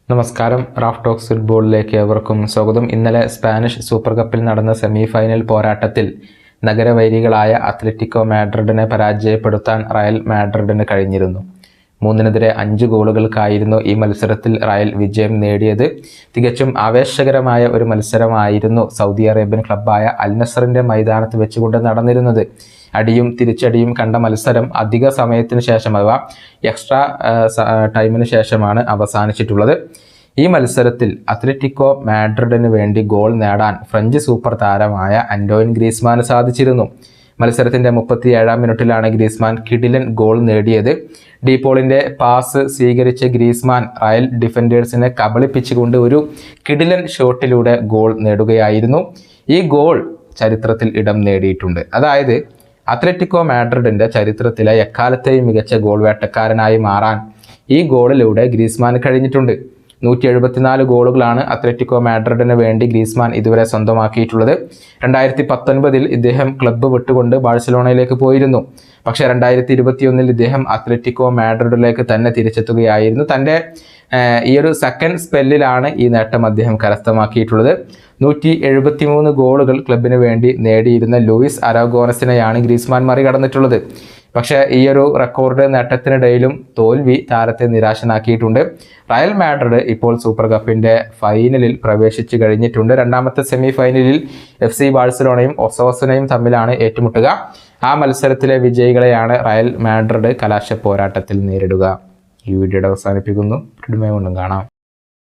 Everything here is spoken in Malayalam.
നമസ്കാരം. റാഫ് ടോക്സ് ഫുട്ബോളിലേക്ക് ഏവർക്കും സ്വാഗതം. ഇന്നലെ സ്പാനിഷ് സൂപ്പർ കപ്പിൽ നടന്ന സെമി ഫൈനൽ പോരാട്ടത്തിൽ നഗരവൈരികളായ അത്ലറ്റിക്കോ മാഡ്രിഡിനെ പരാജയപ്പെടുത്താൻ റയൽ മാഡ്രിഡിന് കഴിഞ്ഞിരുന്നു. 3-5 ഗോളുകൾക്കായിരുന്നു ഈ മത്സരത്തിൽ റയൽ വിജയം നേടിയത്. തികച്ചും ആവേശകരമായ ഒരു മത്സരമായിരുന്നു സൗദി അറേബ്യൻ ക്ലബ്ബായ അൽ നസറിൻ്റെ മൈതാനത്ത് വെച്ചുകൊണ്ട് നടന്നിരുന്നത്. അടിയും തിരിച്ചടിയും കണ്ട മത്സരം അധിക സമയത്തിന് ശേഷം അഥവാ എക്സ്ട്രാ ടൈമിന് ശേഷമാണ് അവസാനിച്ചിട്ടുള്ളത്. ഈ മത്സരത്തിൽ അത്ലറ്റിക്കോ മാഡ്രിഡിന് വേണ്ടി ഗോൾ നേടാൻ ഫ്രഞ്ച് സൂപ്പർ താരമായ ആന്റോയിൻ ഗ്രീസ്മാന് സാധിച്ചിരുന്നു. മത്സരത്തിൻ്റെ 37-ാം മിനിറ്റിലാണ് ഗ്രീസ്മാൻ കിടിലൻ ഗോൾ നേടിയത്. ഡീപോളിൻ്റെ പാസ് സ്വീകരിച്ച ഗ്രീസ്മാൻ റയൽ ഡിഫൻഡേഴ്സിനെ കബളിപ്പിച്ചുകൊണ്ട് ഒരു കിടിലൻ ഷോട്ടിലൂടെ ഗോൾ നേടുകയായിരുന്നു. ഈ ഗോൾ ചരിത്രത്തിൽ ഇടം നേടിയിട്ടുണ്ട്. അതായത് അത്ലറ്റിക്കോ മാഡ്രിഡിൻ്റെ ചരിത്രത്തിലെ എക്കാലത്തെയും മികച്ച ഗോൾ വേട്ടക്കാരനായി മാറാൻ ഈ ഗോളിലൂടെ ഗ്രീസ്മാന് കഴിഞ്ഞിട്ടുണ്ട്. 174 ഗോളുകളാണ് അത്ലറ്റിക്കോ മാഡ്രിഡിന് വേണ്ടി ഗ്രീസ്മാൻ ഇതുവരെ സ്വന്തമാക്കിയിട്ടുള്ളത്. 2019 ഇദ്ദേഹം ക്ലബ്ബ് വിട്ടുകൊണ്ട് ബാഴ്സലോണയിലേക്ക് പോയിരുന്നു. പക്ഷേ 2021 ഇദ്ദേഹം അത്ലറ്റിക്കോ മാഡ്രിഡിലേക്ക് തന്നെ തിരിച്ചെത്തുകയായിരുന്നു. തൻ്റെ ഈ ഒരു സെക്കൻഡ് സ്പെല്ലിലാണ് ഈ നേട്ടം അദ്ദേഹം കരസ്ഥമാക്കിയിട്ടുള്ളത്. 173 ഗോളുകൾ ക്ലബിന് വേണ്ടി നേടിയിരുന്ന ലൂയിസ് അരാഗോനസിനെയാണ് ഗ്രീസ്മാൻ മറികടന്നിട്ടുള്ളത്. പക്ഷേ ഈ ഒരു റെക്കോർഡ് നേട്ടത്തിനിടയിലും തോൽവി താരത്തെ നിരാശനാക്കിയിട്ടുണ്ട്. റയൽ മാഡ്രിഡ് ഇപ്പോൾ സൂപ്പർ കപ്പിൻ്റെ ഫൈനലിൽ പ്രവേശിച്ചു കഴിഞ്ഞിട്ടുണ്ട്. രണ്ടാമത്തെ സെമി ഫൈനലിൽ FC ബാഴ്സലോണയും ഒസാസുനയും തമ്മിലാണ് ഏറ്റുമുട്ടുക. ആ മത്സരത്തിലെ വിജയികളെയാണ് റയൽ മാഡ്രിഡ് കലാശ പോരാട്ടത്തിൽ നേരിടുക. ഈ വീഡിയോയുടെ അവസാനിപ്പിക്കുന്നു. വീണ്ടും കാണാം.